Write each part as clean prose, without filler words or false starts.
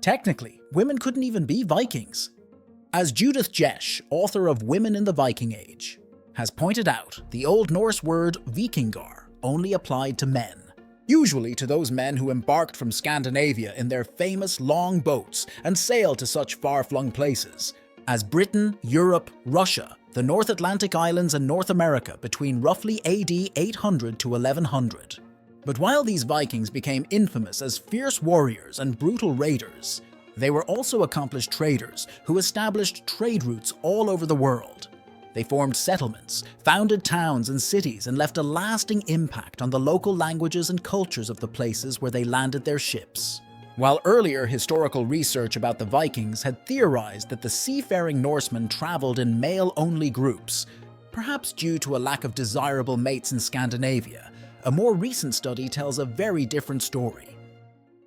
Technically, women couldn't even be Vikings. As Judith Jesch, author of Women in the Viking Age, has pointed out, the Old Norse word vikingar only applied to men, usually to those men who embarked from Scandinavia in their famous long boats and sailed to such far-flung places as Britain, Europe, Russia, the North Atlantic Islands and North America between roughly AD 800 to 1100. But while these Vikings became infamous as fierce warriors and brutal raiders, they were also accomplished traders who established trade routes all over the world. They formed settlements, founded towns and cities, and left a lasting impact on the local languages and cultures of the places where they landed their ships. While earlier historical research about the Vikings had theorized that the seafaring Norsemen traveled in male-only groups, perhaps due to a lack of desirable mates in Scandinavia, a more recent study tells a very different story.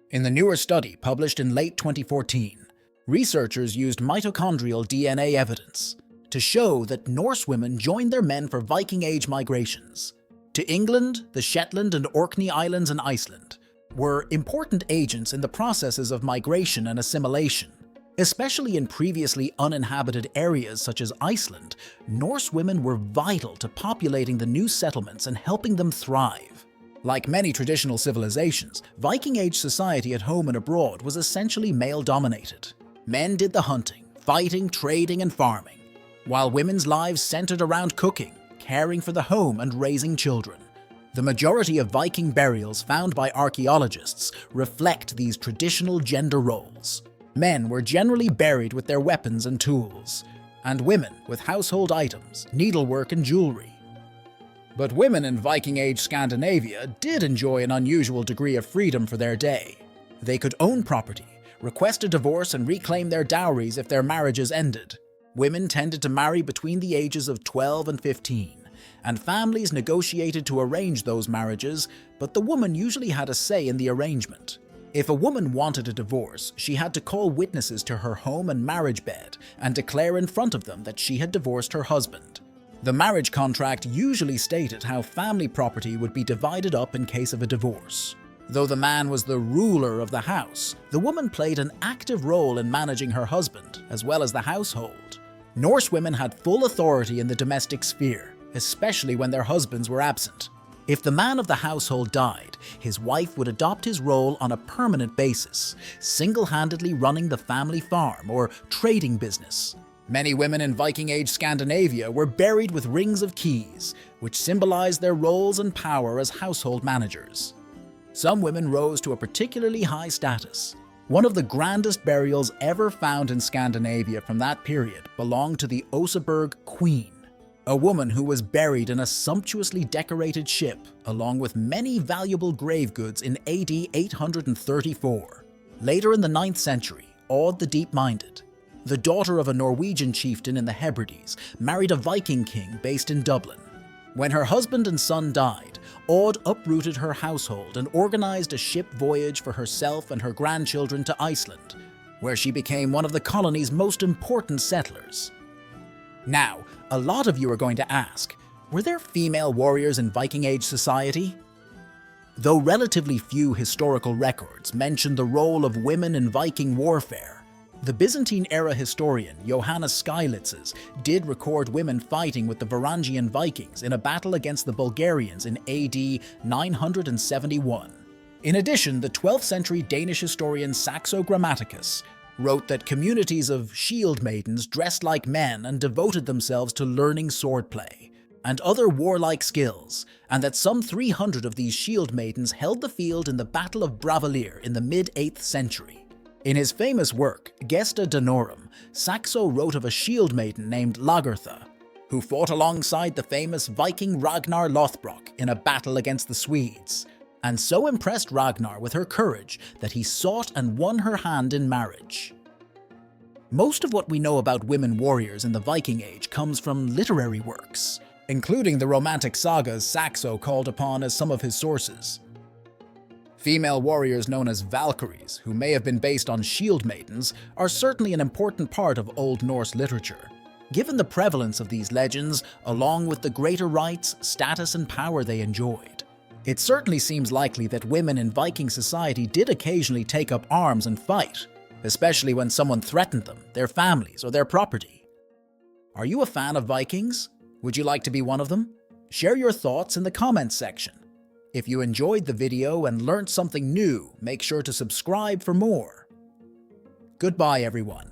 In the newer study published in late 2014, researchers used mitochondrial DNA evidence to show that Norse women joined their men for Viking Age migrations. To England, the Shetland and Orkney Islands and Iceland were important agents in the processes of migration and assimilation. Especially in previously uninhabited areas such as Iceland, Norse women were vital to populating the new settlements and helping them thrive. Like many traditional civilizations, Viking Age society at home and abroad was essentially male-dominated. Men did the hunting, fighting, trading, and farming, while women's lives centered around cooking, caring for the home, and raising children. The majority of Viking burials found by archaeologists reflect these traditional gender roles. Men were generally buried with their weapons and tools, and women with household items, needlework, and jewelry. But women in Viking Age Scandinavia did enjoy an unusual degree of freedom for their day. They could own property, request a divorce, and reclaim their dowries if their marriages ended. Women tended to marry between the ages of 12 and 15, and families negotiated to arrange those marriages, but the woman usually had a say in the arrangement. If a woman wanted a divorce, she had to call witnesses to her home and marriage bed and declare in front of them that she had divorced her husband. The marriage contract usually stated how family property would be divided up in case of a divorce. Though the man was the ruler of the house, the woman played an active role in managing her husband, as well as the household. Norse women had full authority in the domestic sphere, especially when their husbands were absent. If the man of the household died, his wife would adopt his role on a permanent basis, single-handedly running the family farm or trading business. Many women in Viking Age Scandinavia were buried with rings of keys, which symbolized their roles and power as household managers. Some women rose to a particularly high status. One of the grandest burials ever found in Scandinavia from that period belonged to the Oseberg Queen, a woman who was buried in a sumptuously decorated ship along with many valuable grave goods in AD 834. Later in the 9th century, Aud the Deep-Minded, the daughter of a Norwegian chieftain in the Hebrides, married a Viking king based in Dublin. When her husband and son died, Aud uprooted her household and organized a ship voyage for herself and her grandchildren to Iceland, where she became one of the colony's most important settlers. Now, a lot of you are going to ask, were there female warriors in Viking Age society? Though relatively few historical records mention the role of women in Viking warfare, the Byzantine-era historian Johannes Skylitzes did record women fighting with the Varangian Vikings in a battle against the Bulgarians in AD 971. In addition, the 12th century Danish historian Saxo Grammaticus wrote that communities of shield maidens dressed like men and devoted themselves to learning swordplay and other warlike skills, and that some 300 of these shield maidens held the field in the Battle of Bravelir in the mid-8th century. In his famous work, Gesta Danorum, Saxo wrote of a shield maiden named Lagertha, who fought alongside the famous Viking Ragnar Lothbrok in a battle against the Swedes, and so impressed Ragnar with her courage that he sought and won her hand in marriage. Most of what we know about women warriors in the Viking Age comes from literary works, including the romantic sagas Saxo called upon as some of his sources. Female warriors known as Valkyries, who may have been based on shield maidens, are certainly an important part of Old Norse literature. Given the prevalence of these legends, along with the greater rights, status, and power they enjoyed, it certainly seems likely that women in Viking society did occasionally take up arms and fight. especially when someone threatened them, their families, or their property. Are you a fan of Vikings? Would you like to be one of them? Share your thoughts in the comments section. If you enjoyed the video and learned something new, make sure to subscribe for more. Goodbye, everyone.